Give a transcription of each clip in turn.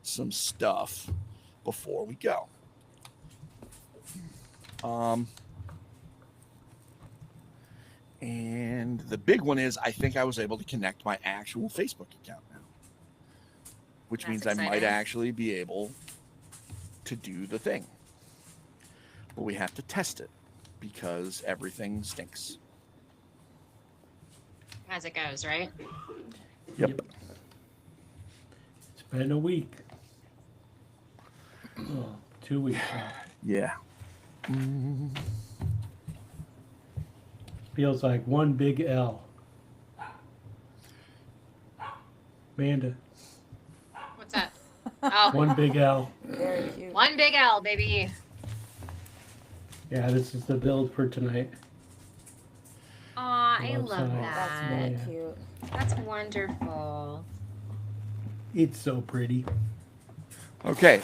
some stuff before we go. And the big one is I think I was able to connect my actual Facebook account now, which means I might actually be able to do the thing. But we have to test it because everything stinks. As it goes, right? Yep. It's been a week. Oh, 2 weeks now. Yeah. Feels like one big L. Amanda, What's that? Oh, one big L. Very cute. one big L, baby. Yeah, this is the build for tonight. Aw, I Love love size. That's that. really Yeah. cute. That's wonderful. It's so pretty. Okay.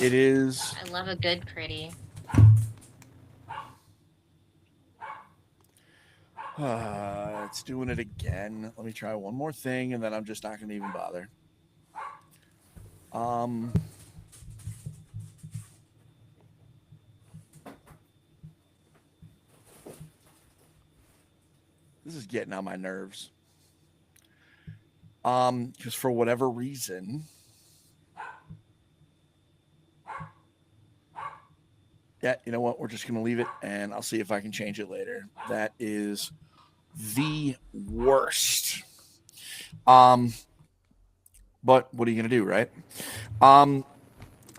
It is. I love a good pretty. It's doing it again. Let me try one more thing, and then I'm just not going to even bother. This is getting on my nerves. Because for whatever reason, yeah, you know what? We're just going to leave it, and I'll see if I can change it later. That is the worst. But what are you going to do, right?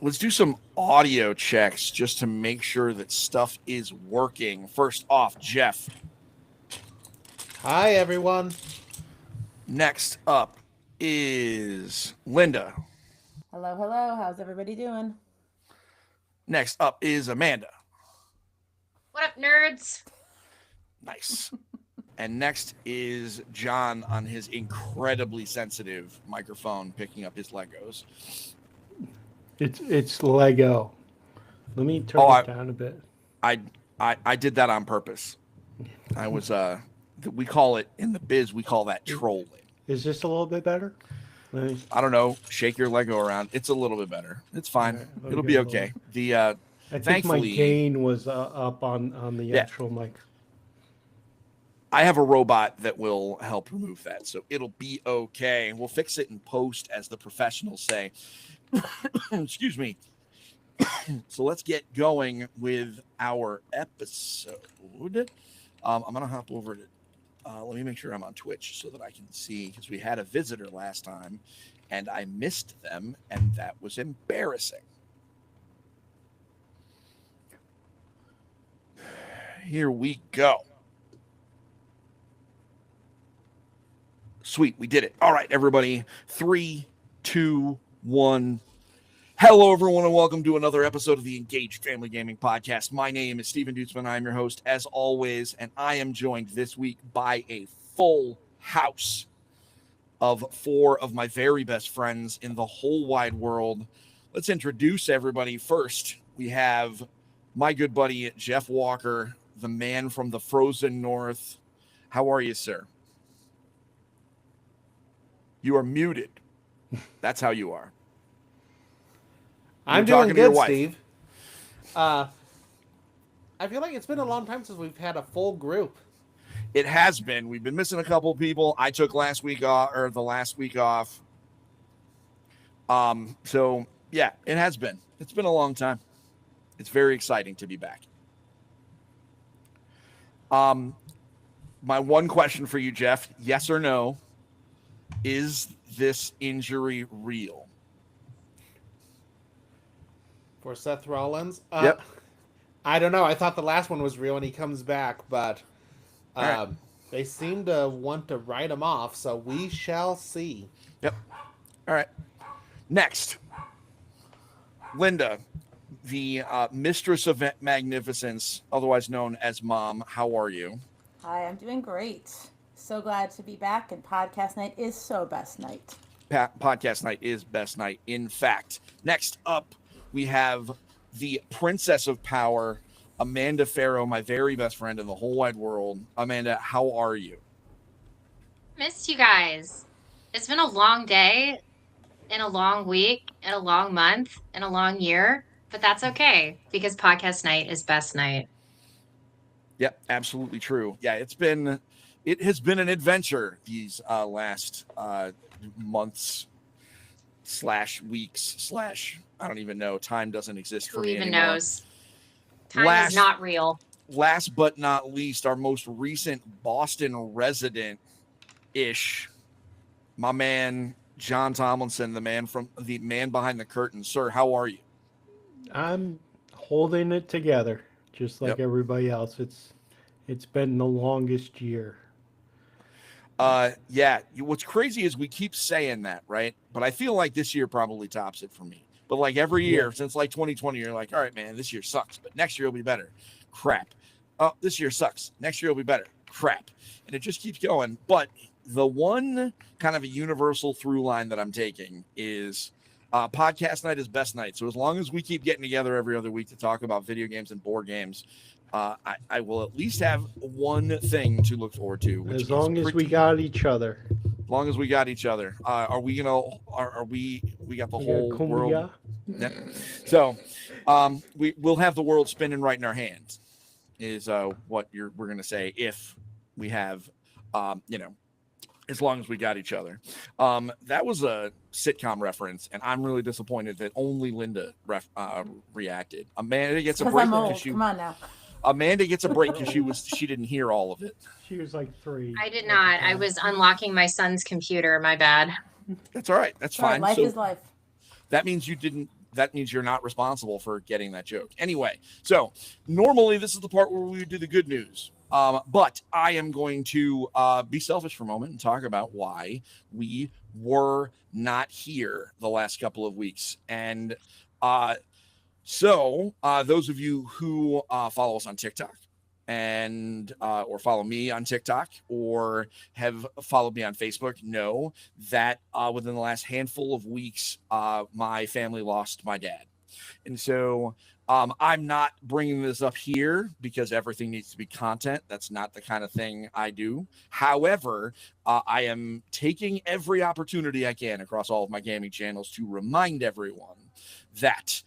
Let's do some audio checks just to make sure that stuff is working. First off, Jeff. Hi, everyone. Next up is Linda. Hello, hello. How's everybody doing? Next up is Amanda. What up, nerds? Nice. And next is John on his incredibly sensitive microphone picking up his Legos. It's Lego. Let me turn it down a bit. I did that on purpose. I was we call it in the biz, we call that trolling. Is this a little bit better? I don't know. Shake your Lego around. It's a little bit better. It's fine. Right, It'll be okay. I think thankfully, my gain was up on the actual mic. I have a robot that will help remove that, so it'll be okay. We'll fix it in post, as the professionals say. Excuse me. So let's get going with our episode. I'm gonna hop over to. Let me make sure I'm on Twitch so that I can see, because we had a visitor last time, and I missed them, and that was embarrassing. Here we go. Sweet, we did it. All right, everybody. 3, 2, 1. Hello, everyone, and welcome to another episode of the Engaged Family Gaming Podcast. My name is Steven Dutzman. I'm your host, as always, and I am joined this week by a full house of 4 of my very best friends in the whole wide world. Let's introduce everybody. First, we have my good buddy, Jeff Walker, the man from the frozen north. How are you, sir? You are muted. That's how you are. I'm doing good, Steve. I feel like it's been a long time since we've had a full group. It has been. We've been missing a couple of people. I took last week off, or the last week off. So yeah, it has been. It's been a long time. It's very exciting to be back. My one question for you, Jeff, yes or no, is this injury real? For Seth Rollins? Yep. I don't know. I thought the last one was real and he comes back, but right. They seem to want to write him off, so we shall see. Yep. All right. Next, Linda, the mistress of magnificence, otherwise known as Mom. How are you? Hi, I'm doing great. So glad to be back, and podcast night is so best night. Podcast night is best night, in fact. Next up, we have the Princess of Power, Amanda Farrow, my very best friend in the whole wide world. Amanda, how are you? Missed you guys. It's been a long day, in a long week, in a long month, in a long year, but that's okay because podcast night is best night. Yep, absolutely true. Yeah, it has been an adventure these last months / weeks / I don't even know. Time doesn't exist for Who me even anymore. knows? Time is not real. Last but not least, our most recent Boston resident ish, my man John Tomlinson, the man behind the curtain. Sir, how are you? I'm holding it together, just like Yep. everybody else. It's been the longest year. Yeah. What's crazy is we keep saying that, right? But I feel like this year probably tops it for me. But like every year since like 2020, you're like, all right, man, this year sucks, but next year will be better. Crap. Oh, this year sucks. Next year will be better. Crap. And it just keeps going. But the one kind of a universal through line that I'm taking is podcast night is best night. So as long as we keep getting together every other week to talk about video games and board games, I will at least have one thing to look forward to. Which As long as we got each other. As long as we got each other. We got the whole world. Yeah. So we'll have the world spinning right in our hands is what we're gonna say if we have as long as we got each other. That was a sitcom reference, and I'm really disappointed that only Linda reacted. Amanda gets a break because Come on now. Amanda gets a break because she didn't hear all of it. She was like 3. I did not. I was unlocking my son's computer. My bad. That's all right. That's fine. Life is life. That means you didn't. That means you're not responsible for getting that joke. Anyway, so normally this is the part where we do the good news. But I am going to be selfish for a moment and talk about why we were not here the last couple of weeks. And so those of you who follow us on TikTok and or follow me on TikTok or have followed me on Facebook know that within the last handful of weeks, my family lost my dad. And so I'm not bringing this up here because everything needs to be content. That's not the kind of thing I do. However, I am taking every opportunity I can across all of my gaming channels to remind everyone that,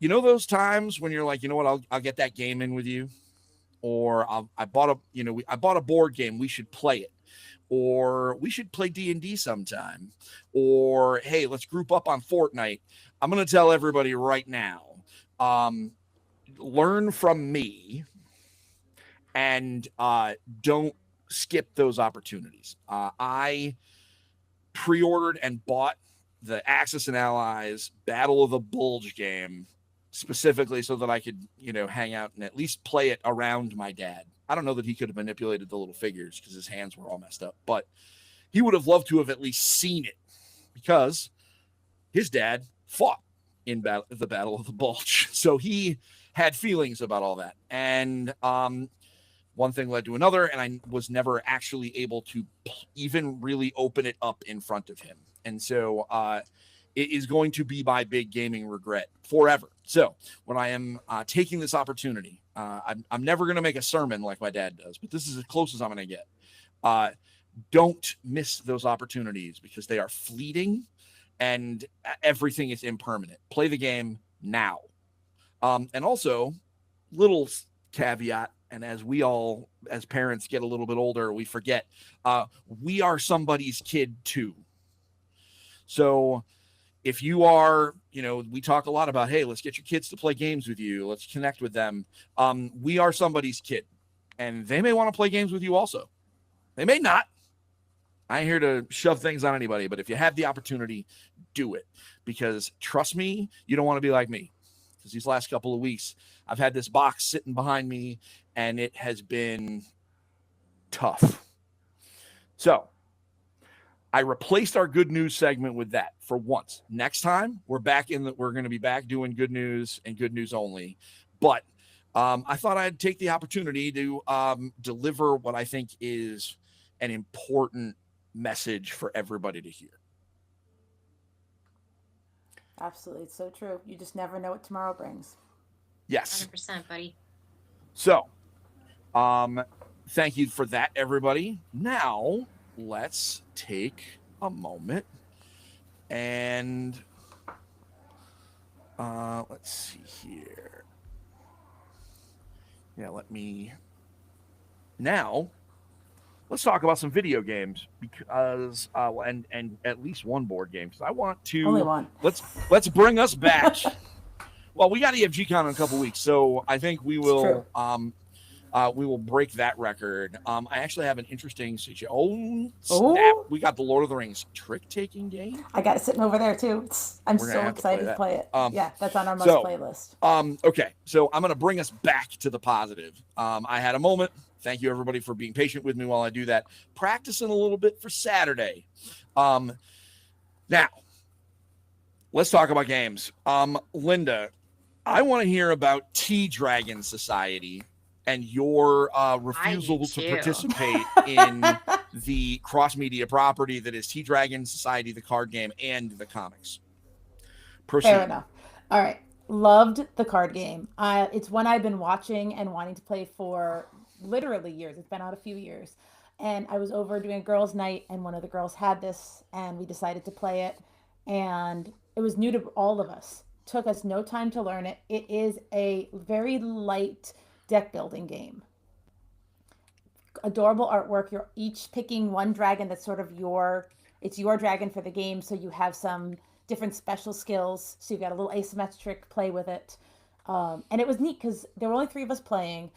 those times when you're like, you know what, I'll get that game in with you. Or I bought a board game. We should play it. Or we should play D&D sometime. Or, hey, let's group up on Fortnite. I'm going to tell everybody right now, learn from me and don't skip those opportunities. I pre-ordered and bought the Axis and Allies Battle of the Bulge game specifically so that I could, hang out and at least play it around my dad. I don't know that he could have manipulated the little figures because his hands were all messed up, but he would have loved to have at least seen it because his dad fought in the Battle of the Bulge. So he had feelings about all that. And one thing led to another, and I was never actually able to even really open it up in front of him. And so it is going to be my big gaming regret forever. So when I am taking this opportunity, I'm never going to make a sermon like my dad does, but this is as close as I'm going to get. Don't miss those opportunities because they are fleeting and everything is impermanent. Play the game now. And also, little caveat, and as we all, as parents, get a little bit older, we forget, we are somebody's kid too. So if you are, we talk a lot about, hey, let's get your kids to play games with you. Let's connect with them. We are somebody's kid, and they may want to play games with you also. They may not. I ain't here to shove things on anybody, but if you have the opportunity, do it. Because trust me, you don't want to be like me. Because these last couple of weeks, I've had this box sitting behind me, and it has been tough. So I replaced our good news segment with that for once. Next time, we're going to be back doing good news and good news only. But I thought I'd take the opportunity to deliver what I think is an important message for everybody to hear. Absolutely. It's so true. You just never know what tomorrow brings. Yes. 100%, buddy. So, thank you for that, everybody. Now, let's take a moment And let's see here. Yeah, now let's talk about some video games because and at least one board game because I want Only to one. let's bring us back. Well, we got EFG-Con in a couple weeks, so I think we will break that record. I actually have an interesting situation. Oh, snap. We got the Lord of the Rings trick-taking game. I got it sitting over there too. I'm We're so gonna have to play excited to that. play it. Yeah, that's on our must so, play list. Okay, so I'm going to bring us back to the positive. I had a moment. Thank you, everybody, for being patient with me while I do that. Practicing a little bit for Saturday. Now, let's talk about games. Linda, I want to hear about T-Dragon Society and your refusal to participate in the cross-media property that is T-Dragon Society, the card game, and the comics. Proceed. Fair enough. All right. Loved the card game. It's one I've been watching and wanting to play for literally years. It's been out a few years. And I was over doing a girls' night, and one of the girls had this, and we decided to play it. And it was new to all of us. Took us no time to learn it. It is a very light deck building game. Adorable artwork. You're each picking one dragon that's sort of it's your dragon for the game. So you have some different special skills. So you've got a little asymmetric play with it. And it was neat because there were only 3 of us playing.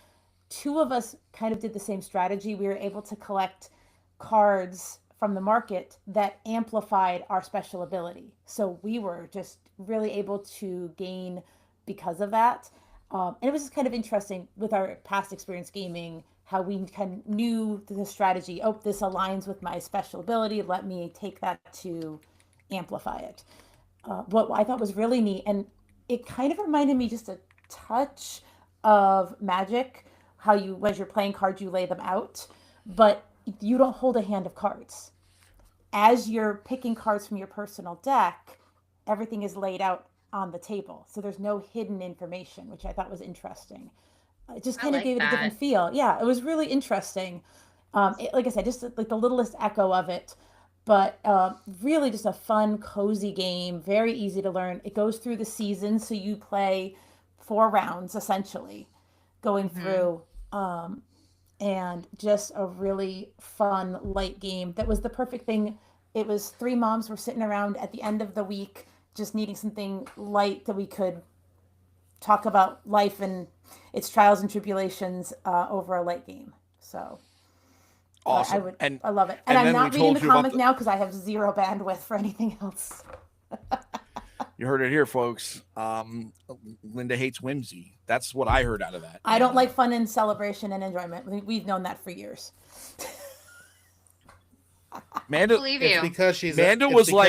2 of us kind of did the same strategy. We were able to collect cards from the market that amplified our special ability. So we were just really able to gain because of that. And it was just kind of interesting with our past experience gaming, how we kind of knew the strategy. Oh, this aligns with my special ability. Let me take that to amplify it. What I thought was really neat, and it kind of reminded me just a touch of Magic, how you, as you're playing cards, you lay them out, but you don't hold a hand of cards. As you're picking cards from your personal deck, everything is laid out on the table. So there's no hidden information, which I thought was interesting. It just kind of gave it a different feel. Yeah, it was really interesting. Like I said, just like the littlest echo of it, but really just a fun, cozy game, very easy to learn. It goes through the season, so you play 4 rounds essentially going through. And just a really fun, light game. That was the perfect thing. It was 3 moms were sitting around at the end of the week, just needing something light that we could talk about life and its trials and tribulations over a light game. So awesome. I love it. And I'm not reading the comic now because I have 0 bandwidth for anything else. You heard it here, folks. Linda hates whimsy. That's what I heard out of that. I don't like fun and celebration and enjoyment. We've known that for years. Amanda, believe you. It's because she's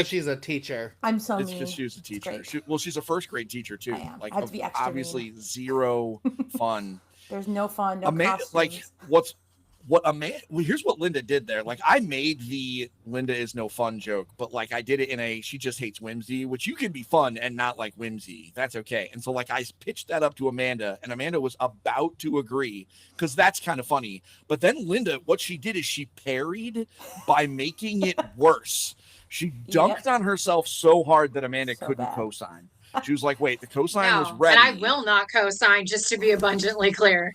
she's a teacher. I'm so it's mean. because she was a teacher. It's She's a first grade teacher too. I am. Like I have to be extra obviously mean. 0 fun. There's no fun, no Amanda, costumes. like here's what Linda did there. Like I made the Linda is no fun joke, but like I did it in she just hates whimsy, which you can be fun and not like whimsy. That's okay. And so like I pitched that up to Amanda, and Amanda was about to agree because that's kind of funny. But then Linda, what she did is she parried by making it worse. She dunked on herself so hard that Amanda couldn't bad. co-sign. She was like, wait, the co-sign was No, ready. and I will not co-sign, just to be abundantly clear.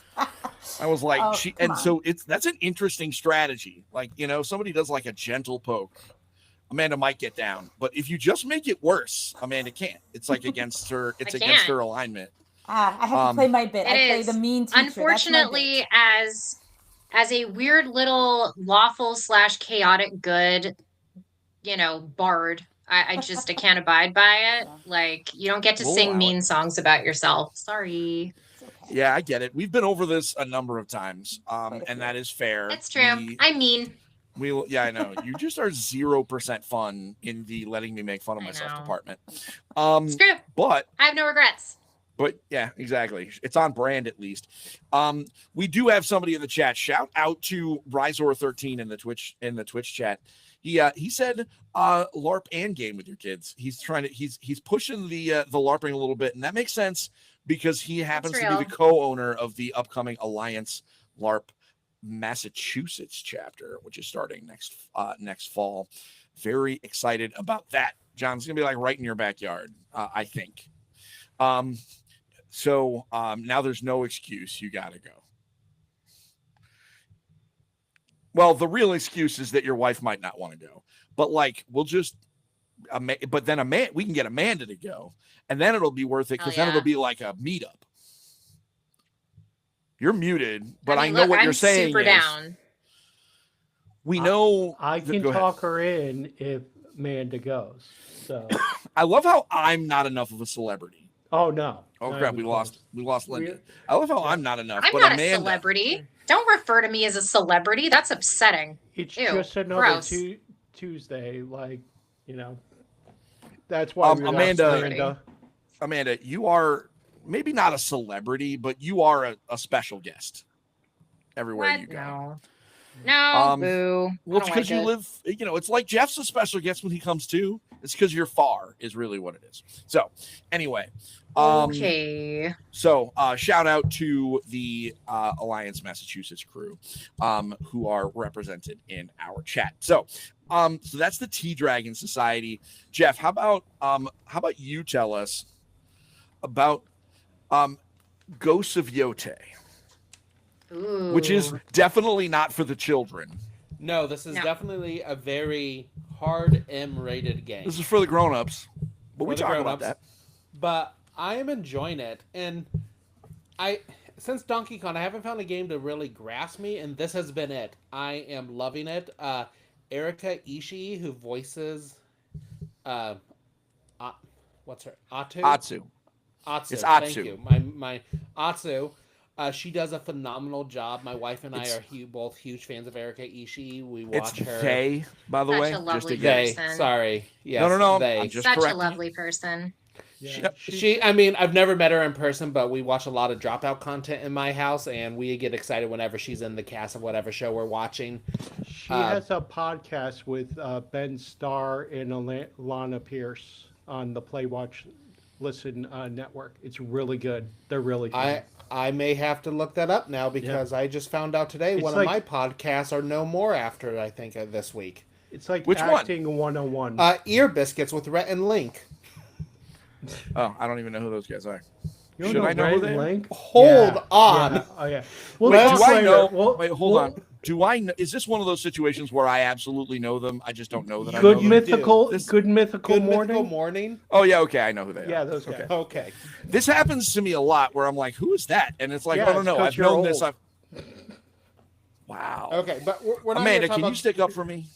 I was like, so that's an interesting strategy. Like, somebody does like a gentle poke, Amanda might get down, but if you just make it worse, Amanda can't. It's like against her. It's against her alignment. I have to play my bit. I play the mean teacher. Unfortunately, as a weird little lawful / chaotic good, bard, I can't abide by it. Like, you don't get to sing mean songs about yourself. Sorry. Yeah, I get it. We've been over this a number of times, and that is fair. That's true. I mean, I know. You just are 0% fun in the letting me make fun of myself department. Screw. But I have no regrets. But yeah, exactly. It's on brand at least. We do have somebody in the chat. Shout out to Rizor13 in the Twitch chat. He said LARP and game with your kids. He's pushing the LARPing a little bit, and that makes sense because he happens to be the co-owner of the upcoming Alliance LARP Massachusetts chapter, which is starting next fall. Very excited about that. John. It's gonna be like right in your backyard, I think. So now there's no excuse. You gotta go. Well, the real excuse is that your wife might not want to go, but like we'll just. But then we can get Amanda to go, and then it'll be worth it because then it'll be like a meetup. You're muted, but I know look, what I'm you're saying. Super down. We know I can go ahead. talk her in if Amanda goes. So I love how I'm not enough of a celebrity. oh no. Oh Not crap, even we lost Lindy. We're- I love how I'm not enough. I'm but not Amanda, a celebrity. Don't refer to me as a celebrity. That's upsetting. It's Ew, just another gross. Tuesday, like, you know. That's why we lost Amanda, Amanda, you are maybe not a celebrity, but you are a special guest everywhere What? you go. No, boo. Well, it's I don't because like you it. live, it's like Jeff's a special guest when he comes too. It's because you're far, is really what it is. So, anyway. Okay. So, shout out to the Alliance Massachusetts crew who are represented in our chat. So that's the Tea Dragon Society. Jeff, how about you tell us about Ghosts of Yote, Ooh. which is definitely not for the children. No, this is No. definitely a very hard M-rated game. This is for the grown-ups, but we For the talk about grown-ups. that. But I am enjoying it, and since Donkey Kong, I haven't found a game to really grasp me, and this has been it. I am loving it. Erika Ishii, who voices, what's her Atsu? Atsu. Atsu. It's Thank Atsu. you. My Atsu. She does a phenomenal job. My wife and I are both huge fans of Erika Ishii. We watch It's her. they, by the Such way. a lovely They. person. Sorry. Yes, No. They. I'm just Such a correcting you. lovely person. Yeah, She, I mean, I've never met her in person, but we watch a lot of Dropout content in my house, and we get excited whenever she's in the cast of whatever show we're watching. she has a podcast with Ben Starr and Alana Pierce on the Play Watch Listen network. It's really good. They're really good. I may have to look that up now because I just found out today It's one like- of my podcasts are no more after, I think, this week. It's like Which one? acting 101. Ear Biscuits with Rhett and Link. Oh, I don't even know who those guys are. You don't should I know who Red they are? Link? Hold Yeah, on. yeah, oh yeah. Well, talk do I later. know? Wait, hold we'll- on. Do I know? Is this one of those situations where I absolutely know them? I just don't know that I know Good them. mythical, This- good mythical Good morning. Mythical Morning. Oh yeah, okay, I know who they are. Yeah, those guys. Okay. Okay. This happens to me a lot where I'm like, who is that? And it's like, Yeah, oh no, it's no, 'cause I've you're known this. old. Wow. Okay, but we're not Amanda, gonna talk can you about- stick up for me?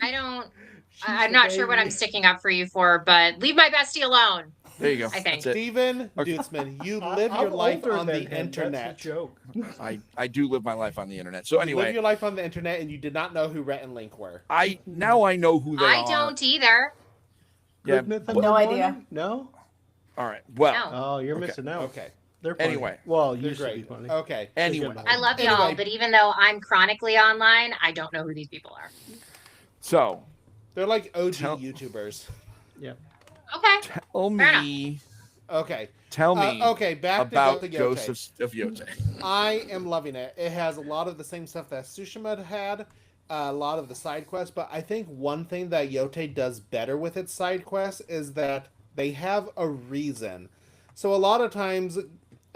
I don't. She's I'm the not sure what baby. I'm sticking up for you for, but leave my bestie alone. There you go. I think. That's it. Steven Okay. Dutzman, you I- live your I'm life older on the than him. internet. That's a joke. I do live my life on the internet. So You live anyway, your life on the internet, and you did not know who Rhett and Link were. I know who they I are. don't either. Yeah. Good mythical No morning? idea. No. All right. Well. No. Oh, you're Okay. missing out. Okay. They're funny. Anyway. Well, They're used to be great. funny. Okay. Anyway. I love y'all, Anyway. but even though I'm chronically online, I don't know who these people are. So They're like OG Tell- YouTubers. Okay. tell me, Okay. tell me Okay, back about to Ghosts of Yote. I am loving it. It has a lot of the same stuff that Tsushima had, a lot of the side quests, but I think one thing that Yote does better with its side quests is that they have a reason. So a lot of times,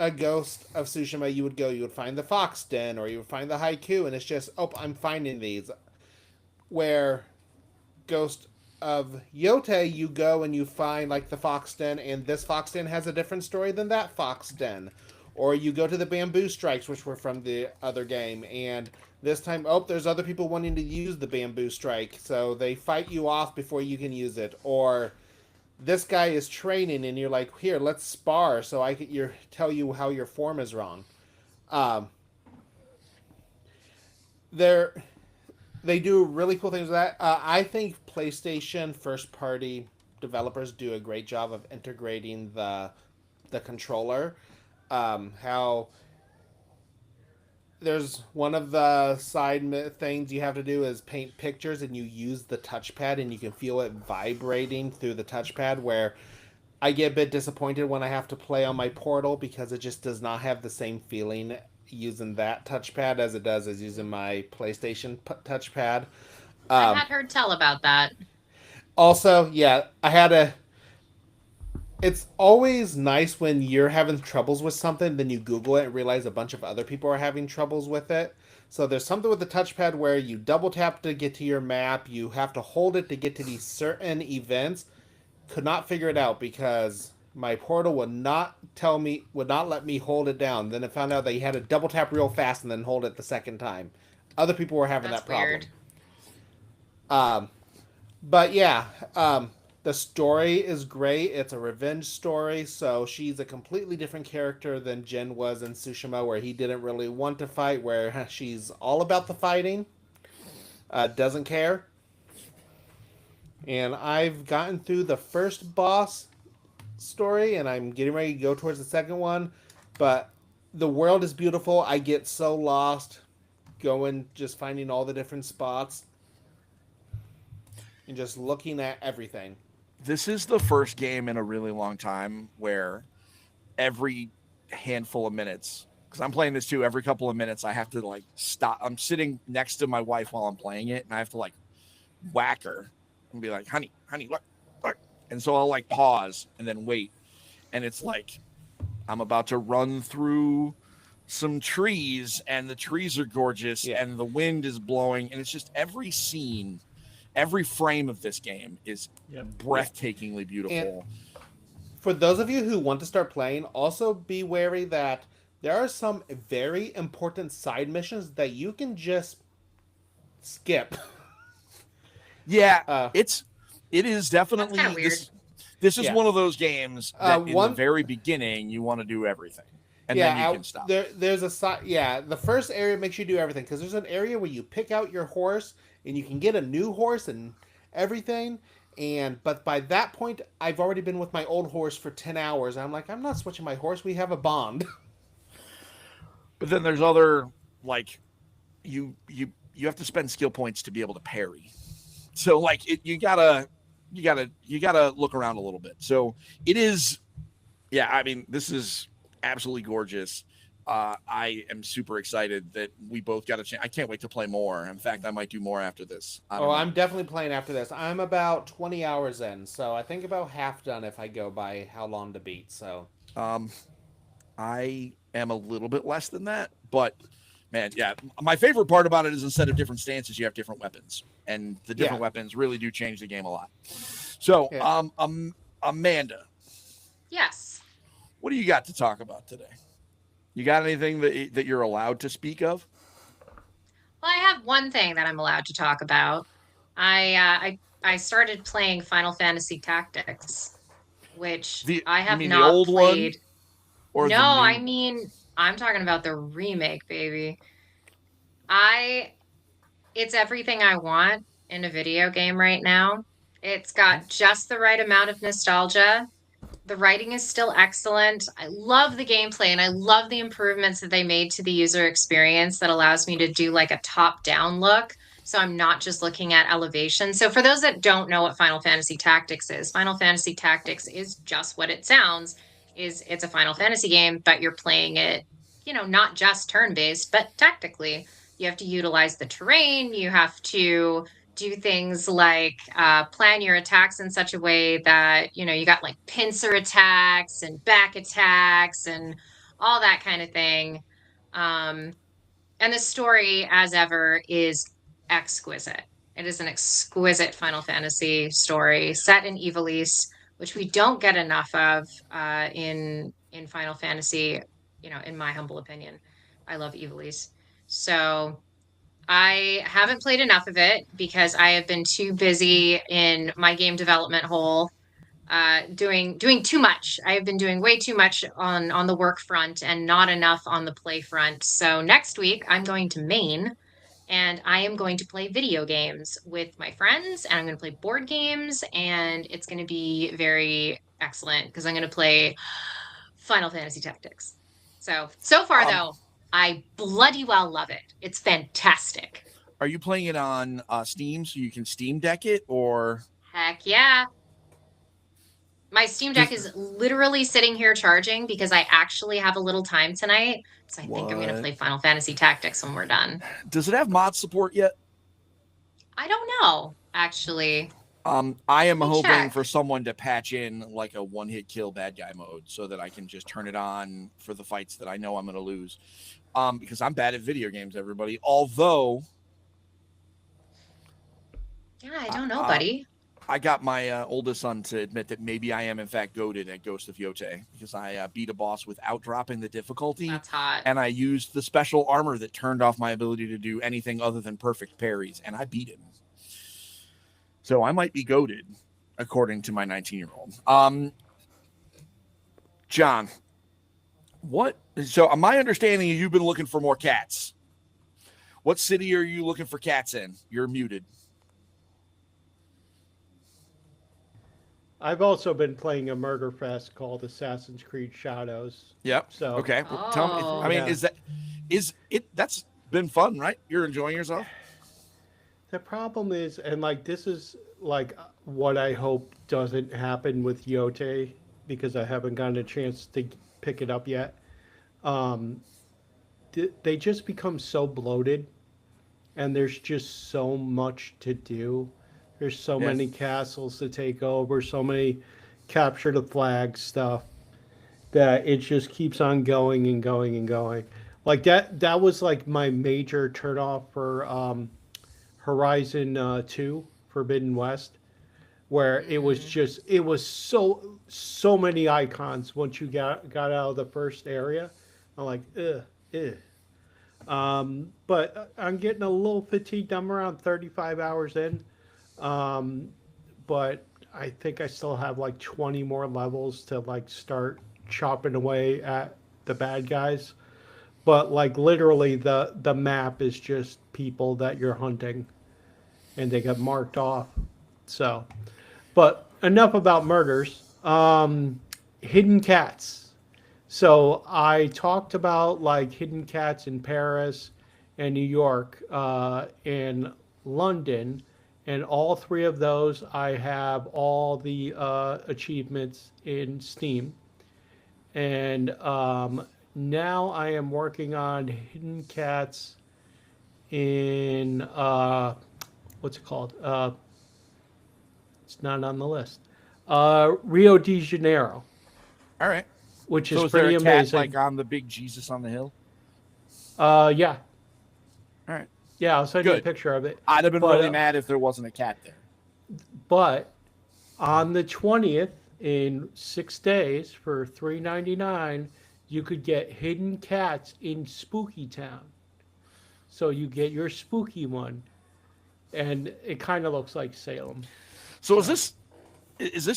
a Ghost of Tsushima, you would find the Fox Den, or you would find the Haiku, and it's just, oh, I'm finding these. Where Ghost of Yote, you go and you find like the Fox Den, and this Fox Den has a different story than that Fox Den. Or you go to the Bamboo Strikes, which were from the other game, and this time, oh, there's other people wanting to use the Bamboo Strike, so they fight you off before you can use it. Or this guy is training, and you're like, here, let's spar, so I can tell you how your form is wrong. They do really cool things with that. I think PlayStation first-party developers do a great job of integrating the controller. How there's one of the side things you have to do is paint pictures, and you use the touchpad, and you can feel it vibrating through the touchpad, where I get a bit disappointed when I have to play on my Portal because it just does not have the same feeling using that touchpad as it does as using my PlayStation touchpad. I had heard tell about that. Also, yeah, I had a. It's always nice when you're having troubles with something, then you Google it and realize a bunch of other people are having troubles with it. So there's something with the touchpad where you double tap to get to your map, you have to hold it to get to these certain events. Could not figure it out because my portal would not let me hold it down. Then I found out that you had to double tap real fast and then hold it the second time. Other people were having That's that problem. weird. But yeah, the story is great. It's a revenge story, so she's a completely different character than Jin was in Tsushima, where he didn't really want to fight, where she's all about the fighting, doesn't care. And I've gotten through the first boss story, and I'm getting ready to go towards the second one, but the world is beautiful. I get so lost just finding all the different spots and just looking at everything. This is the first game in a really long time where every handful of minutes, because I'm playing this too, every couple of minutes I have to like stop. I'm sitting next to my wife while I'm playing it, and I have to like whack her and be like, honey, look. And so I'll like pause and then wait. And it's like I'm about to run through some trees, and the trees are gorgeous, and the wind is blowing, and it's just every scene. Every frame of this game is breathtakingly beautiful. And for those of you who want to start playing, also be wary that there are some very important side missions that you can just skip. Yeah, it is definitely That's kinda weird. This is one of those games that in the very beginning you want to do everything, and then you can stop. There's a side. Yeah, the first area makes you do everything because there's an area where you pick out your horse and you can get a new horse and everything. But by that point, I've already been with my old horse for 10 hours. I'm like, I'm not switching my horse. We have a bond. But then there's other like you have to spend skill points to be able to parry. So like you gotta look around a little bit. So it is, yeah. I mean, this is absolutely gorgeous. I am super excited that we both got a chance. I can't wait to play more. In fact, I might do more after this. I'm definitely playing after this. I'm about 20 hours in, so I think about half done if I go by how long to beat. So, I am a little bit less than that, but man, yeah. My favorite part about it is instead of different stances, you have different weapons, and the different weapons really do change the game a lot. So, Amanda. Yes. What do you got to talk about today? You got anything that you're allowed to speak of? Well, I have one thing that I'm allowed to talk about. I started playing Final Fantasy Tactics, which I have not the old played. One? Or no, I mean I'm talking about the remake, baby. It's everything I want in a video game right now. It's got just the right amount of nostalgia. The writing is still excellent. I love the gameplay, and I love the improvements that they made to the user experience that allows me to do like a top-down look. So I'm not just looking at elevation. So for those that don't know what Final Fantasy Tactics is, Final Fantasy Tactics is just what it sounds. It's a Final Fantasy game, but you're playing it, not just turn-based, but tactically. You have to utilize the terrain. You have to do things like plan your attacks in such a way that, you got like pincer attacks and back attacks and all that kind of thing. And the story, as ever, is exquisite. It is an exquisite Final Fantasy story set in Ivalice, which we don't get enough of in Final Fantasy, in my humble opinion. I love Ivalice. So I haven't played enough of it because I have been too busy in my game development hole, doing too much. I have been doing way too much on the work front and not enough on the play front. So next week I'm going to Maine, and I am going to play video games with my friends, and I'm going to play board games, and it's going to be very excellent because I'm going to play Final Fantasy Tactics. So far though, I bloody well love it. It's fantastic. Are you playing it on Steam so you can Steam Deck it, or? Heck yeah. My Steam Deck is literally sitting here charging because I actually have a little time tonight. So I think I'm going to play Final Fantasy Tactics when we're done. Does it have mod support yet? I don't know, actually. I am Let me hoping check. for someone to patch in like a one-hit kill bad guy mode so that I can just turn it on for the fights that I know I'm going to lose. Because I'm bad at video games, everybody. Although Yeah, I don't know, buddy. I got my oldest son to admit that maybe I am in fact goated at Ghost of Yote because I beat a boss without dropping the difficulty. That's hot. And I used the special armor that turned off my ability to do anything other than perfect parries, and I beat him. So I might be goated, according to my 19-year-old. John, what? So my understanding is you've been looking for more cats. What city are you looking for cats in? You're muted. I've also been playing a murder fest called Assassin's Creed Shadows. Yep. So Okay. Well, tell me. I mean, Yeah. is it? That's been fun, right? You're enjoying yourself. The problem is, and like this is like what I hope doesn't happen with Yote because I haven't gotten a chance to pick it up yet. They just become so bloated, and there's just so much to do. There's so Yes. many castles to take over, so many capture the flag stuff that it just keeps on going and going and going. Like that was like my major turnoff for Horizon 2 Forbidden West, where it was just it was so many icons once you got out of the first area. I'm like, ugh. But I'm getting a little fatigued. I'm around 35 hours in. But I think I still have like 20 more levels to like start chopping away at the bad guys. But like literally the map is just people that you're hunting and they get marked off. So, but enough about murders. Hidden cats. So I talked about like hidden cats in Paris and New York, and London. And all three of those, I have all the achievements in Steam. And now I am working on Hidden Cats in, what's it called? It's not on the list. Rio de Janeiro, All right. which So is is there pretty a cat amazing. like on the big Jesus on the hill? Yeah. All right. Yeah, I'll send you a Good. picture of it. I'd have been But, really mad if there wasn't a cat there. But on the 20th, in 6 days for $3.99, you could get Hidden Cats in Spooky Town. So you get your spooky one, and it kind of looks like Salem. So is this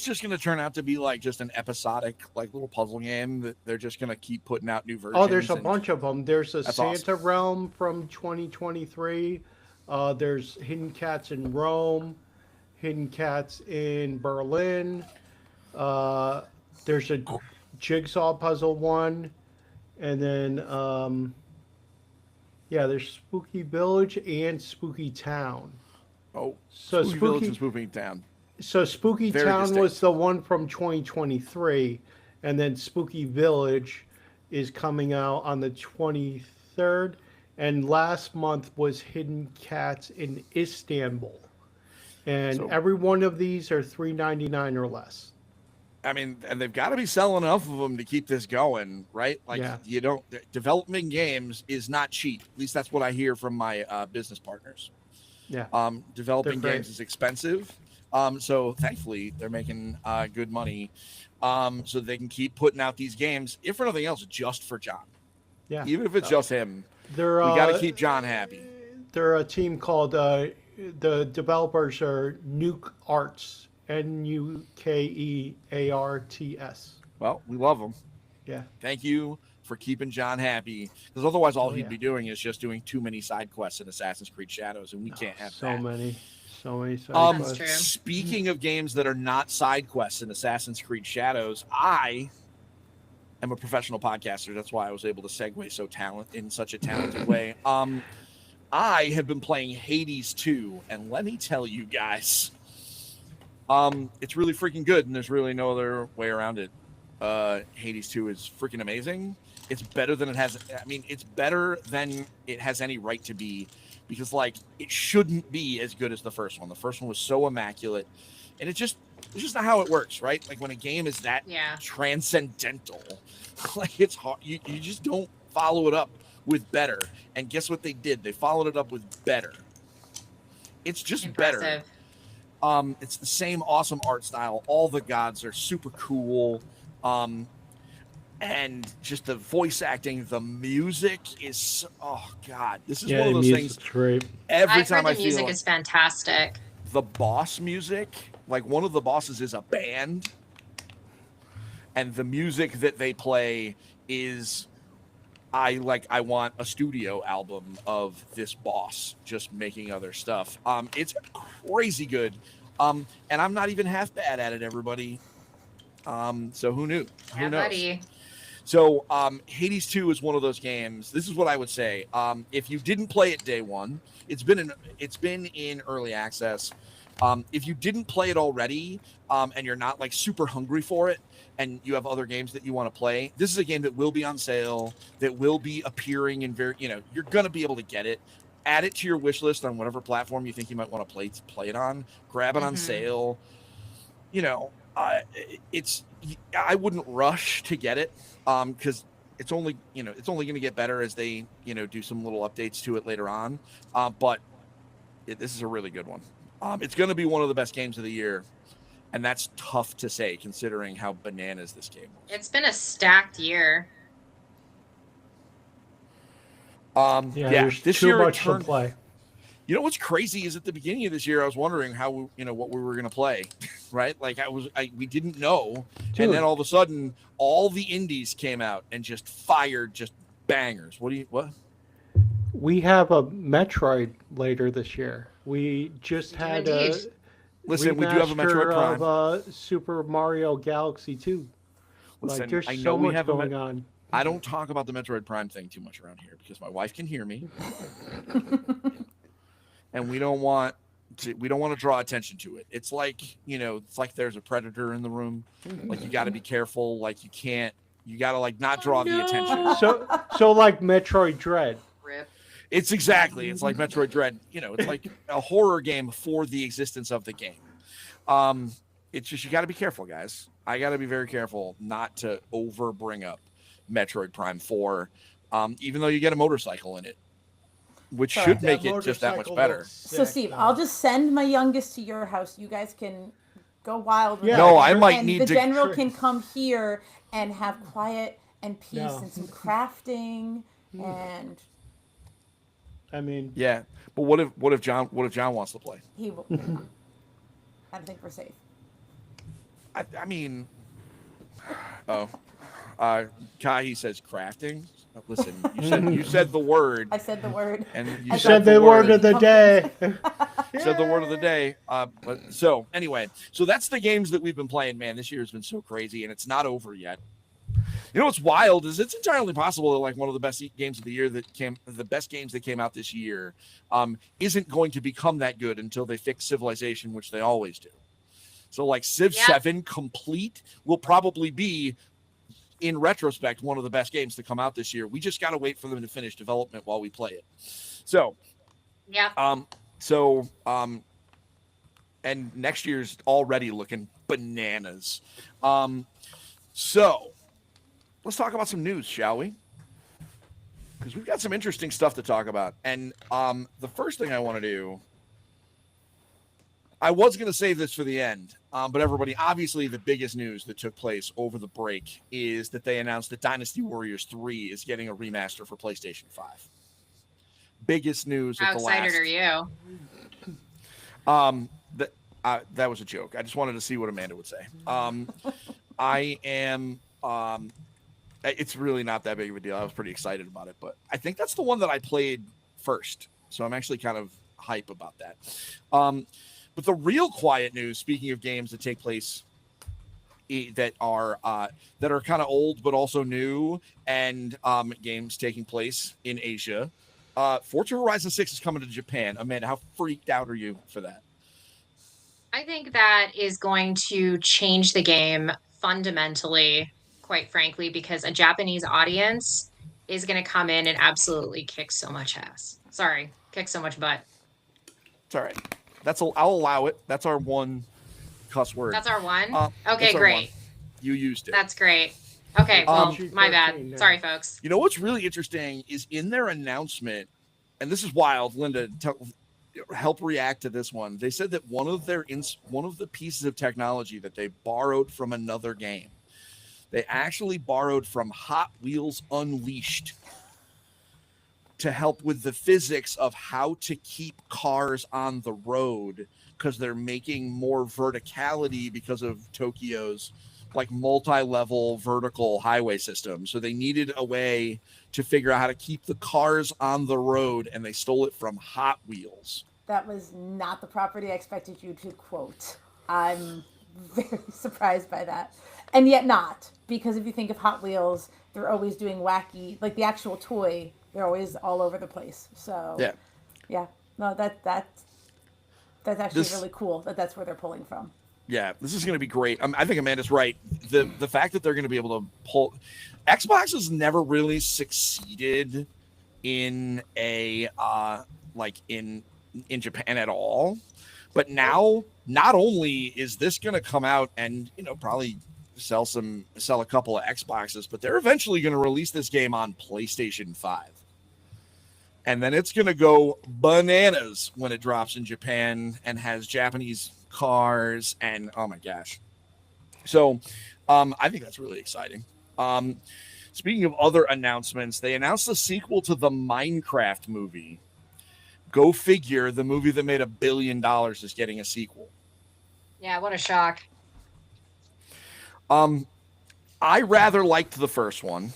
just going to turn out to be like just an episodic like little puzzle game that they're just going to keep putting out new versions? Oh, there's a and- bunch of them. There's a That's Santa Realm from 2023. There's Hidden Cats in Rome, Hidden Cats in Berlin. There's a Jigsaw puzzle one, and then yeah, there's Spooky Village and Spooky Town. Oh, So Spooky Village Spooky, and Spooky Town. so Spooky Very Town distinct. was the one from 2023, and then Spooky Village is coming out on the 23rd. And last month was Hidden Cats in Istanbul, and So- every one of these are $3.99 or less. I mean, and they've got to be selling enough of them to keep this going, right? Like, Yeah. you don't, developing games is not cheap. At least that's what I hear from my business partners. Yeah, Developing They're great. games is expensive. So thankfully they're making good money. So they can keep putting out these games, if for nothing else, just for John. yeah. Even if it's just him, They're we got to keep John happy. They're a team called the developers are Nuke Arts, NUKEARTS. Well, we love him. Yeah, Thank you for keeping John happy, because otherwise all Oh, he'd yeah. be doing is just doing too many side quests in Assassin's Creed Shadows, and we can't have so that. many side That's quests. true. Speaking of games that are not side quests in Assassin's Creed Shadows, I am a professional podcaster. That's why I was able to segue in such a talented way. I have been playing Hades 2, and let me tell you guys, it's really freaking good, and there's really no other way around it. Hades 2 is freaking amazing. It's better than it has. I mean, it's better than it has any right to be, because like it shouldn't be as good as the first one. The first one was so immaculate. And it's just not how it works, right? Like when a game is that Yeah. transcendental, like it's hard. You just don't follow it up with better. And guess what they did? They followed it up with better. It's just better. Impressive. It's the same awesome art style. All the gods are super cool. And just the voice acting, the music is, oh God, this is one of those things. Great. Every I've time heard I the feel music like is fantastic. the boss music, like one of the bosses is a band, and the music that they play is, I want a studio album of this boss just making other stuff. It's crazy good. And I'm not even half bad at it, everybody. So who knew? Yeah, Who knows? buddy. So Hades 2 is one of those games. This is what I would say. If you didn't play it day one, it's been in early access. If you didn't play it already, and you're not like super hungry for it, and you have other games that you want to play, this is a game that will be on sale, that will be appearing in you're gonna be able to get it. Add it to your wish list on whatever platform you think you might want to play it on. Grab it on sale. I wouldn't rush to get it, because it's only going to get better as they do some little updates to it later on. But this is a really good one. It's going to be one of the best games of the year, and that's tough to say considering how bananas this game was. It's been a stacked year. There's this too year much to play. You know what's crazy is at the beginning of this year, I was wondering how what we were going to play, right? Like we didn't know, Dude. and then all of a sudden, all the indies came out and just fired just bangers. What? We have a Metroid later this year. We just had a Indeed. Listen, we do have a Metroid Prime. of Super Mario Galaxy 2. Listen, There's I know so we much have going on. I don't talk about the Metroid Prime thing too much around here because my wife can hear me, and we don't want to draw attention to it. It's like there's a predator in the room. Like you got to be careful. Like you got to like not draw the attention. So like Metroid Dread. Rip. It's like Metroid Dread. It's like a horror game for the existence of the game. It's just, you got to be careful, guys. I got to be very careful not to over bring up Metroid Prime 4, even though you get a motorcycle in it, which Sorry. should make it just that much better. So Steve, I'll just send my youngest to your house. You guys can go wild. With Yeah. it. No, I And might need the to- general can come here and have quiet and peace No. and some crafting and I mean, Yeah, but what if John wants to play? he will. I don't think we're safe. I mean, Kai says crafting. Listen, you said the word, I said the word. and you you I said got the word of the day. said the word of the day. So anyway, so that's the games that we've been playing. Man, this year has been so crazy, and it's not over yet. You know what's wild is it's entirely possible that like one of the best games of the year the best games that came out this year, isn't going to become that good until they fix Civilization, which they always do. So like Civ 7 Complete will probably be, in retrospect, one of the best games to come out this year. We just got to wait for them to finish development while we play it. So, Yeah. and next year's already looking bananas. So let's talk about some news, shall we? Because we've got some interesting stuff to talk about. And the first thing I want to do, I was going to save this for the end, but everybody, obviously the biggest news that took place over the break is that they announced that Dynasty Warriors 3 is getting a remaster for PlayStation 5. Biggest news How of the last. excited are you? That was a joke. I just wanted to see what Amanda would say. I am. It's really not that big of a deal. I was pretty excited about it, but I think that's the one that I played first, so I'm actually kind of hype about that. But the real quiet news, speaking of games that take place that are kind of old but also new, and games taking place in Asia, Forza Horizon 6 is coming to Japan. Amanda, how freaked out are you for that? I think that is going to change the game fundamentally, quite frankly, because a Japanese audience is going to come in and absolutely kick so much ass. Kick so much butt. It's all right. I'll allow it. That's our one cuss word. That's our one. That's Okay, our great. one. You used it. That's great. Okay, well, PG-13 my bad. now. Sorry, folks. You know what's really interesting is in their announcement, and this is wild, Linda, help react to this one. They said that one of the pieces of technology that they borrowed from another game, they actually borrowed from Hot Wheels Unleashed to help with the physics of how to keep cars on the road, because they're making more verticality because of Tokyo's like multi-level vertical highway system. So they needed a way to figure out how to keep the cars on the road, and they stole it from Hot Wheels. That was not the property I expected you to quote. I'm very surprised by that. And yet not, because if you think of Hot Wheels, they're always doing wacky, like the actual toy, they're always all over the place. So yeah. No, that's actually really cool that's where they're pulling from. Yeah, this is going to be great. I think Amanda's right. The fact that they're going to be able to pull, Xbox has never really succeeded in a in Japan at all. But now, not only is this going to come out and probably sell a couple of Xboxes, but they're eventually going to release this game on PlayStation 5. And then it's going to go bananas when it drops in Japan and has Japanese cars and oh my gosh. So I think that's really exciting. Speaking of other announcements, they announced the sequel to the Minecraft movie. Go figure, the movie that made $1 billion is getting a sequel. Yeah, what a shock. I rather liked the first one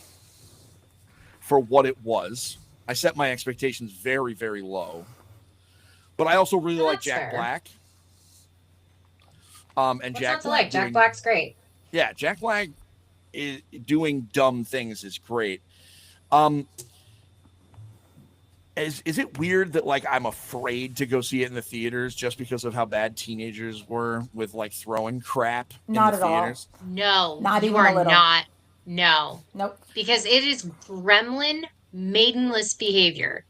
for what it was. I set my expectations very, very low. But I also really like Jack Black. And What's Jack not to Black like? Jack Black's great. Yeah, Jack Black is doing dumb things is great. Is it weird that like I'm afraid to go see it in the theaters just because of how bad teenagers were with like throwing crap Not in the at all. theaters? No, Not you even a are little. not. No, Nope. because it is gremlin maidenless behavior.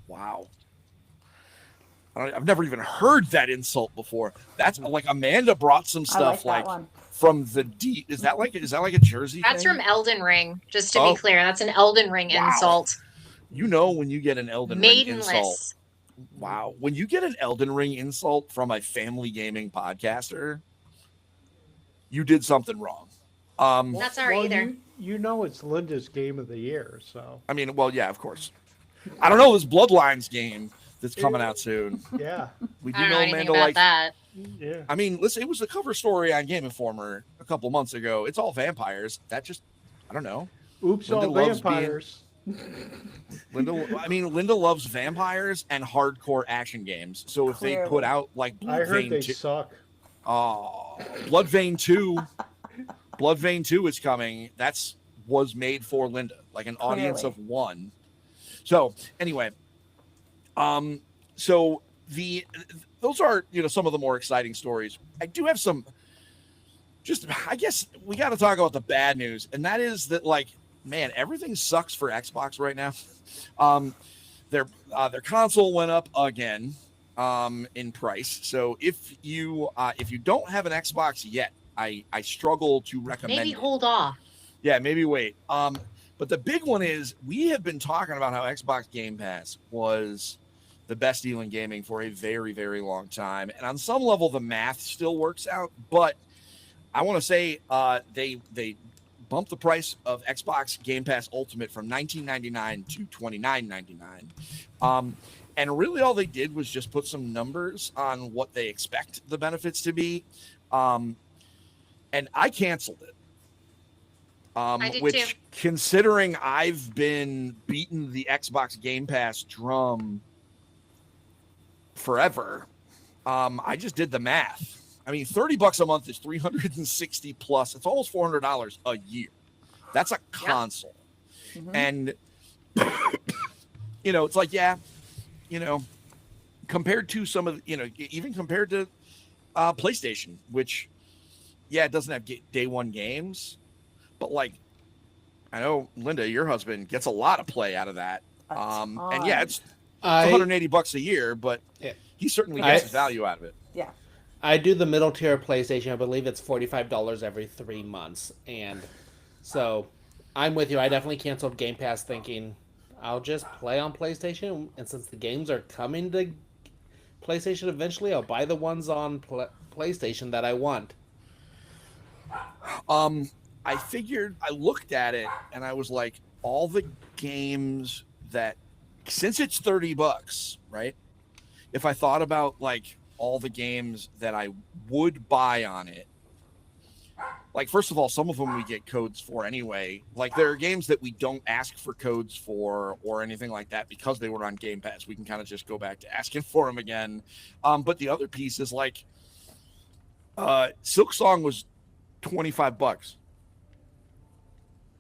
Wow. I've never even heard that insult before. That's like Amanda brought some I like stuff that like one. from the deep. Is that like a Jersey That's thing? from Elden Ring, just to Oh. be clear. That's an Elden Ring Wow. insult. You know when you get an Elden Ring insult. Maidenless. Wow. When you get an Elden Ring insult from a family gaming podcaster, you did something wrong. That's all right either. You know it's Linda's game of the year, so I mean, well, yeah, of course. I don't know this Bloodlines game that's coming out soon. yeah. We do I don't know anything Amanda about likes. that. Yeah. I mean, listen, it was the cover story on Game Informer a couple months ago. It's all vampires. That just, I don't know. Oops, Linda all loves being- vampires. Linda loves vampires and hardcore action games. So if they put Clearly. out like I Blood heard Vein they 2, suck. Blood Vein 2, Blood Vein 2 is coming. Was made for Linda, like an audience Clearly. of one. So anyway, so those are some of the more exciting stories. I do have some. I guess we got to talk about the bad news, and that is that like, man, everything sucks for Xbox right now. Their console went up again in price. So if you don't have an Xbox yet, I struggle to recommend. Maybe it. hold off. Yeah, maybe wait. But the big one is we have been talking about how Xbox Game Pass was the best deal in gaming for a very, very long time. And on some level, the math still works out. But I want to say they bumped the price of Xbox Game Pass Ultimate from $19.99 to $29.99. And really all they did was just put some numbers on what they expect the benefits to be. And I canceled it. I did Which, too. considering I've been beating the Xbox Game Pass drum forever, I just did the math. I mean, $30 a month is $360 plus. It's almost $400 a year. That's a console. Mhm. And, it's like, compared to some of even compared to PlayStation, which, it doesn't have day one games. But like, I know Linda, your husband gets a lot of play out of that. And it's $180 a year, but Yeah. he certainly gets his value out of it. Yeah. I do the middle tier PlayStation. I believe it's $45 every 3 months, and so I'm with you. I definitely canceled Game Pass, thinking I'll just play on PlayStation, and since the games are coming to PlayStation eventually, I'll buy the ones on PlayStation that I want. I figured, I looked at it and I was like, all the games that, since it's $30, right? If I thought about like all the games that I would buy on it, like, first of all, some of them we get codes for anyway. Like, there are games that we don't ask for codes for or anything like that because they were on Game Pass. We can kind of just go back to asking for them again. But the other piece is like, Silk Song was $25.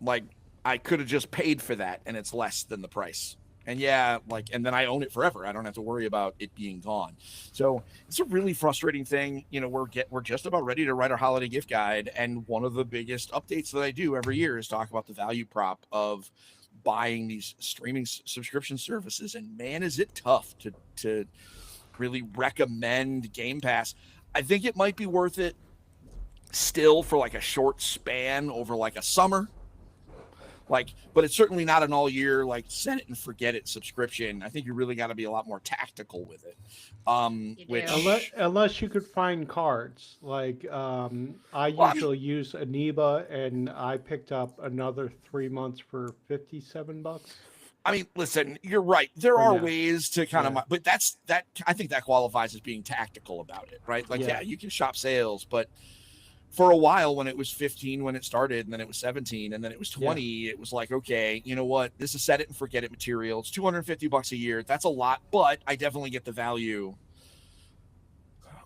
Like, I could have just paid for that and it's less than the price. And yeah, like, and then I own it forever. I don't have to worry about it being gone. So it's a really frustrating thing. You know, we're just about ready to write our holiday gift guide, and one of the biggest updates that I do every year is talk about the value prop of buying these streaming subscription services. And man, is it tough to really recommend Game Pass. I think it might be worth it still for like a short span over like a summer. Like, but it's certainly not an all year, like, set it and forget it subscription. I think you really got to be a lot more tactical with it. Which, unless you could find cards, like I usually use Aniba, and I picked up another 3 months for $57. I mean, listen, you're right. There are ways to kind of, but that I think that qualifies as being tactical about it, right? Like, yeah, you can shop sales, but for a while, when it was 15 when it started, and then it was 17, and then it was 20, it was like, okay, you know what? This is set it and forget it material. It's $250 a year. That's a lot, but I definitely get the value.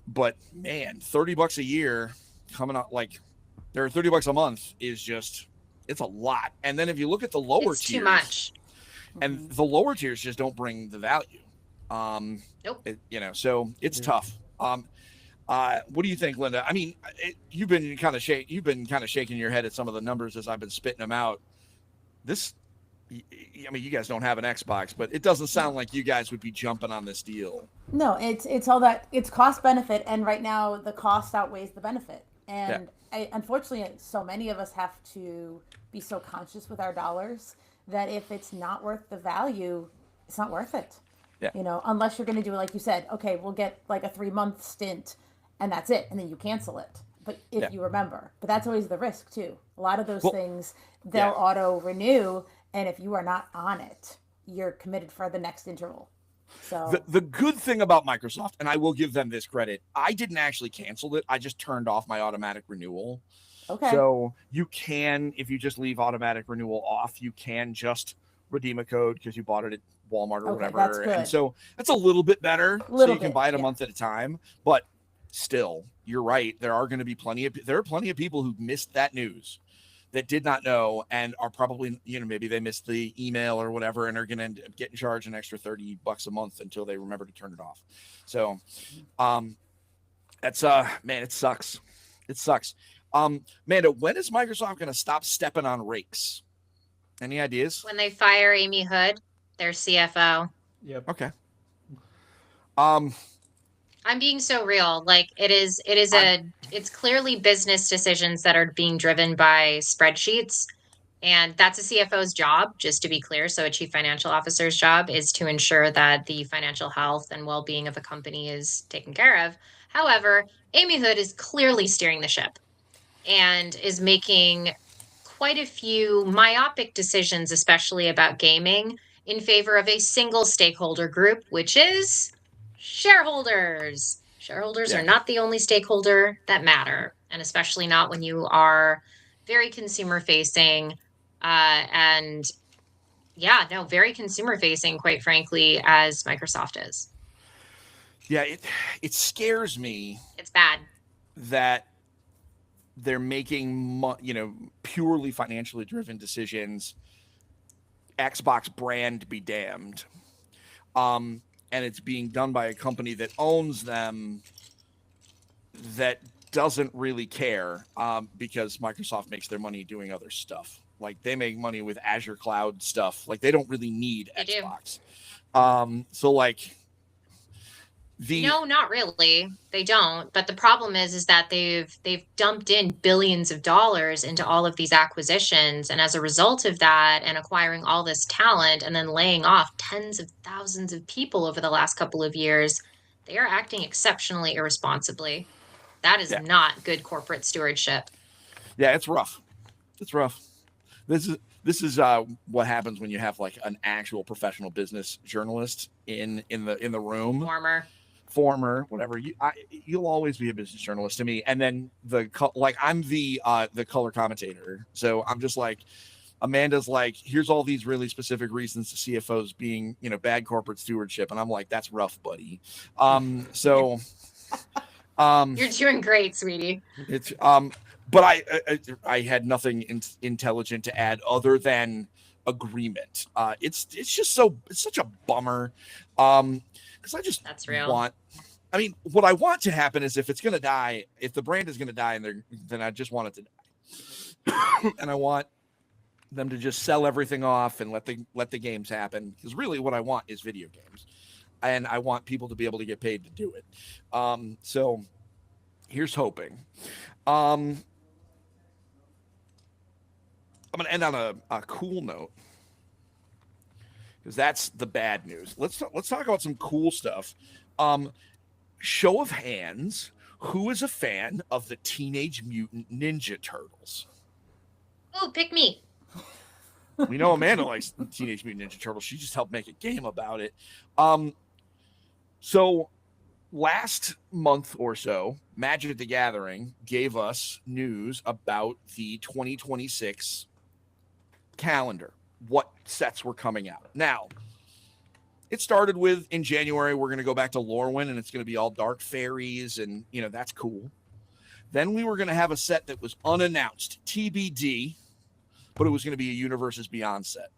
But man, $30 a year coming out, like, or $30 a month is just, it's a lot. And then if you look at the lower tiers, too much. And the lower tiers just don't bring the value. Nope. So it's tough. What do you think, Linda? I mean, you've been kind of shaking your head at some of the numbers as I've been spitting them out. I mean, you guys don't have an Xbox, but it doesn't sound like you guys would be jumping on this deal. No, it's all that, it's cost benefit, and right now the cost outweighs the benefit. And unfortunately, so many of us have to be so conscious with our dollars that if it's not worth the value, it's not worth it. Yeah. You know, unless you're going to do it like you said, okay, we'll get like a 3-month stint and that's it, and then you cancel it. But if you remember, but that's always the risk too. A lot of those things, they'll auto renew, and if you are not on it, you're committed for the next interval. So the good thing about Microsoft, and I will give them this credit, I didn't actually cancel it. I just turned off my automatic renewal. Okay. So you can, if you just leave automatic renewal off, you can just redeem a code because you bought it at Walmart or whatever. That's good. And so that's a little bit better. So you can buy it a month at a time. But still, you're right. There are going to be plenty of people who missed that news, that did not know, and are probably, maybe they missed the email or whatever, and are going to end up getting charged an extra $30 a month until they remember to turn it off. So, that's man, it sucks. It sucks. Amanda, when is Microsoft going to stop stepping on rakes? Any ideas? When they fire Amy Hood, their CFO. Yep. Okay. I'm being so real. Like, it's clearly business decisions that are being driven by spreadsheets. And that's a CFO's job, just to be clear. So a chief financial officer's job is to ensure that the financial health and well-being of a company is taken care of. However, Amy Hood is clearly steering the ship and is making quite a few myopic decisions, especially about gaming, in favor of a single stakeholder group, which is shareholders. Shareholders are not the only stakeholder that matter, and especially not when you are very consumer facing, very consumer facing, quite frankly, as Microsoft is. Yeah, it scares me. It's bad that they're making purely financially driven decisions. Xbox brand be damned. And it's being done by a company that owns them, that doesn't really care, because Microsoft makes their money doing other stuff. Like, they make money with Azure Cloud stuff. Like, they don't really need Xbox. So, like, No, not really. They don't. But the problem is that they've dumped in billions of dollars into all of these acquisitions, and as a result of that, and acquiring all this talent, and then laying off tens of thousands of people over the last couple of years, they are acting exceptionally irresponsibly. That is Yeah. not good corporate stewardship. Yeah, it's rough. It's rough. This is what happens when you have like an actual professional business journalist in the room. Former, whatever. You'll always be a business journalist to me. And then I'm the color commentator, so I'm just like, Amanda's like, here's all these really specific reasons the CFO's being, bad corporate stewardship, and I'm like, that's rough, buddy. So You're doing great, sweetie. It's but I had nothing intelligent to add other than agreement. It's just it's such a bummer. Because I just That's real. What I want to happen is if it's going to die, if the brand is going to die, then I just want it to die, and I want them to just sell everything off and let the games happen. Because really, what I want is video games, and I want people to be able to get paid to do it. So here's hoping. I'm going to end on a cool note, because that's the bad news. Let's talk about some cool stuff. Show of hands, who is a fan of the Teenage Mutant Ninja Turtles? Oh, pick me. We know Amanda likes Teenage Mutant Ninja Turtles. She just helped make a game about it. So last month or so, Magic the Gathering gave us news about the 2026 calendar, what sets were coming out. Now, it started with, in January, we're going to go back to Lorwyn, and it's going to be all dark fairies, and, that's cool. Then we were going to have a set that was unannounced, TBD, but it was going to be a Universes Beyond set.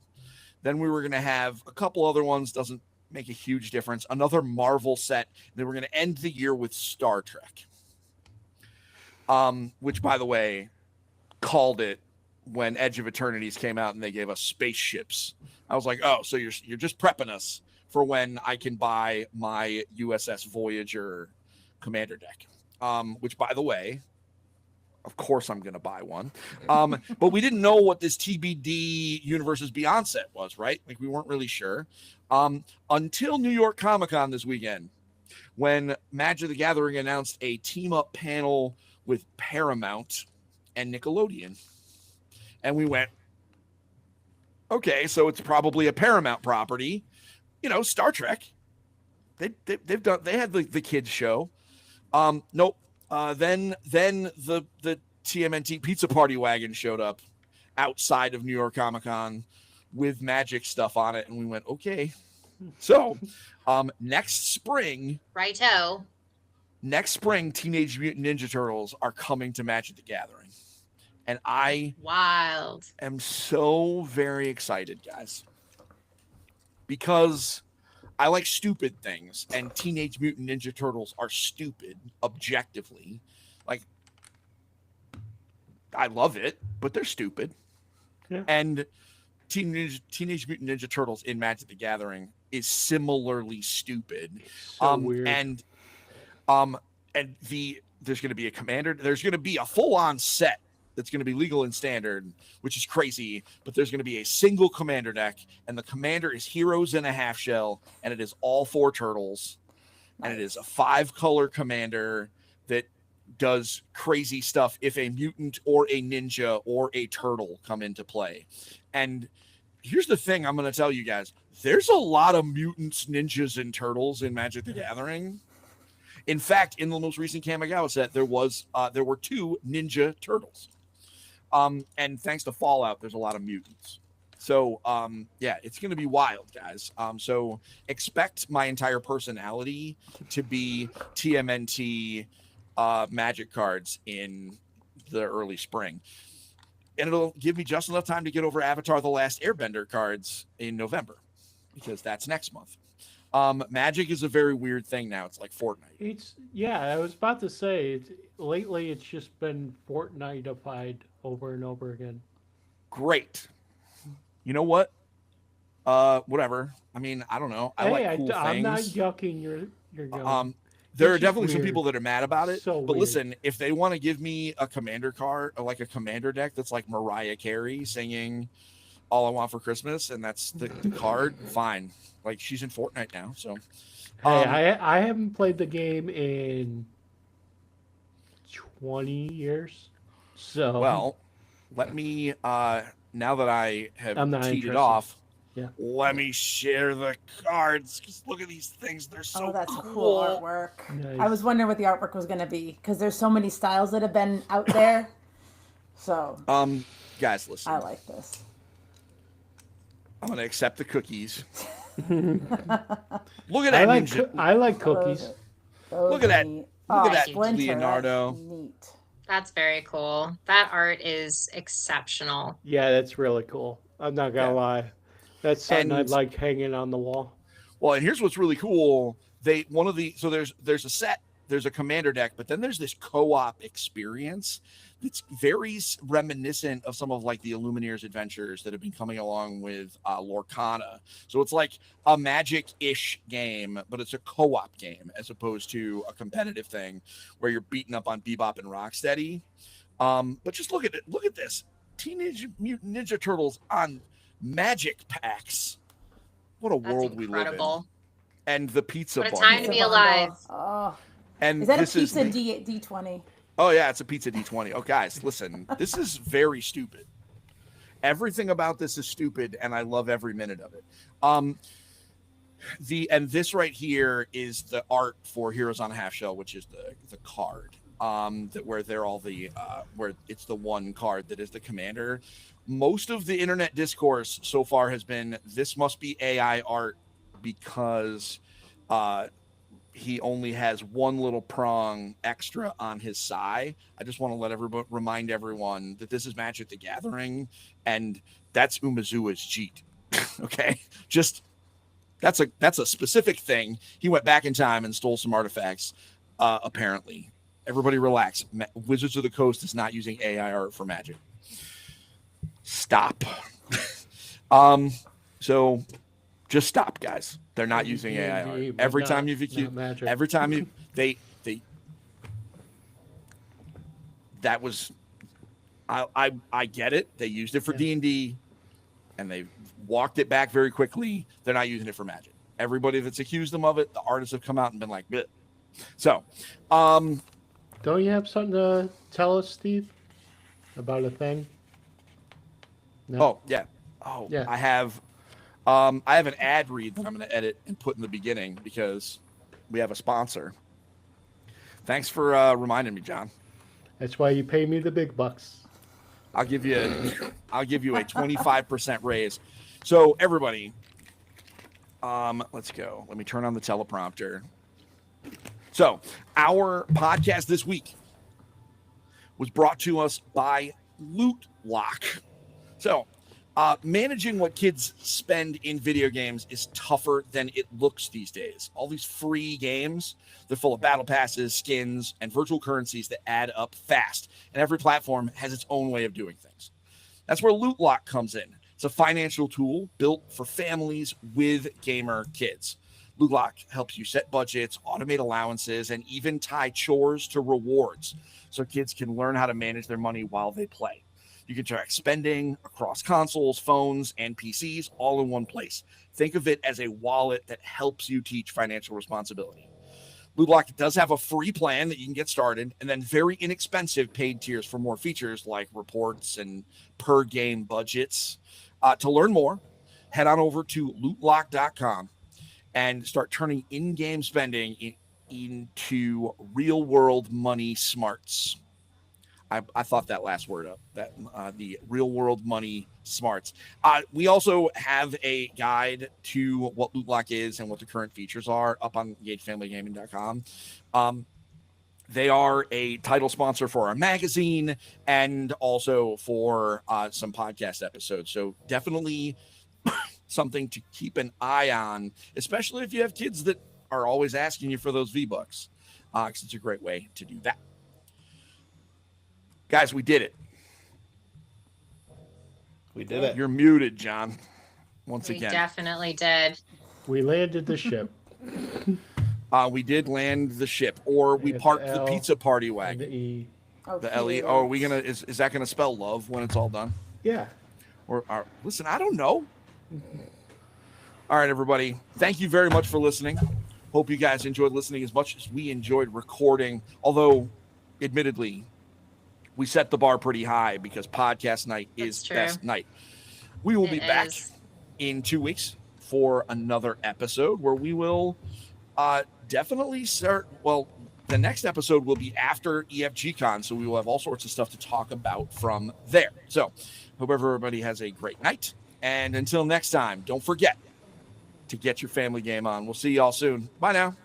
Then we were going to have a couple other ones, doesn't make a huge difference, another Marvel set. Then we're going to end the year with Star Trek, which, by the way, called it when Edge of Eternities came out and they gave us spaceships. I was like, oh, so you're just prepping us for when I can buy my USS Voyager commander deck, which, by the way, of course I'm going to buy one. But we didn't know what this TBD Universes Beyond set was, right? Like, we weren't really sure until New York Comic-Con this weekend, when Magic the Gathering announced a team-up panel with Paramount and Nickelodeon. And we went, okay, so it's probably a Paramount property. Star Trek. They had the kids show. Nope. Then the TMNT Pizza Party wagon showed up outside of New York Comic-Con with Magic stuff on it, and we went, okay. So, next spring, Righto. Next spring, Teenage Mutant Ninja Turtles are coming to Magic the Gathering, and I am so very excited, guys, because I like stupid things, and Teenage Mutant Ninja Turtles are stupid objectively. Like, I love it, but they're stupid. Yeah. And Teenage Mutant Ninja Turtles in Magic the Gathering is similarly stupid. So weird. And there's going to be a commander. There's going to be a full-on set that's going to be legal and standard, which is crazy, but there's going to be a single commander deck, and the commander is Heroes in a Half Shell, and it is all 4 turtles, and it is a 5-color commander that does crazy stuff if a mutant or a ninja or a turtle come into play. And here's the thing I'm going to tell you guys. There's a lot of mutants, ninjas, and turtles in Magic the Gathering. In fact, in the most recent Kamigawa set, there were 2 ninja turtles. And thanks to Fallout, there's a lot of mutants. So, it's going to be wild, guys. So expect my entire personality to be TMNT Magic cards in the early spring. And it'll give me just enough time to get over Avatar: The Last Airbender cards in November, because that's next month. Magic is a very weird thing now. It's like Fortnite. I was about to say, lately it's just been Fortnite-ified over and over again. Great. You know what? Whatever. I mean, I don't know. I like cool things. I'm not yucking You're going. There are Which is definitely some weird. people that are mad about it. So but weird. listen, if they want to give me a commander card, or like a commander deck that's like Mariah Carey singing "All I Want for Christmas," and that's the card, fine. Like she's in Fortnite now, so. Hey, I haven't played the game in 20 years. So Well, let me now that I have I'm not teed it interested. off, Yeah. let me share the cards. Just look at these things; they're so Oh, that's cool. cool artwork. Nice. I was wondering what the artwork was going to be because there's so many styles that have been out there. So Guys, listen. I like this. I'm gonna accept the cookies. Look at I that like ninja. I like cookies. Look at that- Look at that Leonardo. Leonardo. Neat. That's very cool. That art is exceptional. Yeah, that's really cool. I'm not gonna Yeah. lie. That's something And- I'd like hanging on the wall. Well, and here's what's really cool. There's a set, there's a commander deck, but then there's this co-op experience that's very reminiscent of some of like the Illumineers adventures that have been coming along with Lorcana. So it's like a Magic-ish game, but it's a co-op game as opposed to a competitive thing where you're beating up on Bebop and Rocksteady. But just look at it. Look at this. Teenage Mutant Ninja Turtles on Magic packs. What a That's world we live in. incredible. And the pizza What a bundle. time to be alive. Oh, And is that a this pizza is D20? Oh yeah, it's a pizza D20. Oh guys, listen, this is very stupid. Everything about this is stupid, and I love every minute of it. This right here is the art for Heroes on a Half Shell, which is the card. Where they're all where it's the one card that is the commander. Most of the internet discourse so far has been this must be AI art because he only has one little prong extra on his sai. I just want to remind everyone that this is Magic the Gathering, and that's Umezua's cheat. Okay, just that's a specific thing. He went back in time and stole some artifacts. Apparently, everybody relax. Wizards of the Coast is not using AI art for Magic. Stop. So just stop, guys. They're not using AI art. Every time you've accused, every time you they that was I get it. They used it for D&D and they walked it back very quickly. They're not using it for Magic. Everybody that's accused them of it, the artists have come out and been like, bleh. So, Don't you have something to tell us, Steve? About a thing? No. oh yeah. Oh, Yeah. I have an ad read that I'm going to edit and put in the beginning because we have a sponsor. Thanks for reminding me, John. That's why you pay me the big bucks. I'll give you a 25% raise. So everybody, let's go. Let me turn on the teleprompter. So our podcast this week was brought to us by Loot Lock. So managing what kids spend in video games is tougher than it looks these days. All these free games, they're full of battle passes, skins, and virtual currencies that add up fast. And every platform has its own way of doing things. That's where Loot Lock comes in. It's a financial tool built for families with gamer kids. Loot Lock helps you set budgets, automate allowances, and even tie chores to rewards so kids can learn how to manage their money while they play. You can track spending across consoles, phones, and PCs all in one place. Think of it as a wallet that helps you teach financial responsibility. Loot Lock does have a free plan that you can get started, and then very inexpensive paid tiers for more features like reports and per game budgets. To learn more, head on over to lootlock.com and start turning in-game spending into real-world money smarts. I thought that last word up, that the real-world money smarts. We also have a guide to what Loot Lock is and what the current features are up on EngageFamilyGaming.com. They are a title sponsor for our magazine and also for some podcast episodes. So definitely something to keep an eye on, especially if you have kids that are always asking you for those V-Bucks, because it's a great way to do that. Guys, we did it. We did it. You're muted, John. Once We again. definitely did. We landed the ship. We did land the ship, or we Hit the parked the L pizza party and wagon. the E. Oh, The LE. Oh, are we gonna? Is that gonna spell love when it's all done? Yeah. Or listen, I don't know. All right, everybody. Thank you very much for listening. Hope you guys enjoyed listening as much as we enjoyed recording. Although, admittedly, we set the bar pretty high because podcast night is That's true. best night. We will be It back is. in 2 weeks for another episode where we will definitely start. Well, the next episode will be after EFGCon, so we will have all sorts of stuff to talk about from there. So, hope everybody has a great night. And until next time, don't forget to get your family game on. We'll see y'all soon. Bye now.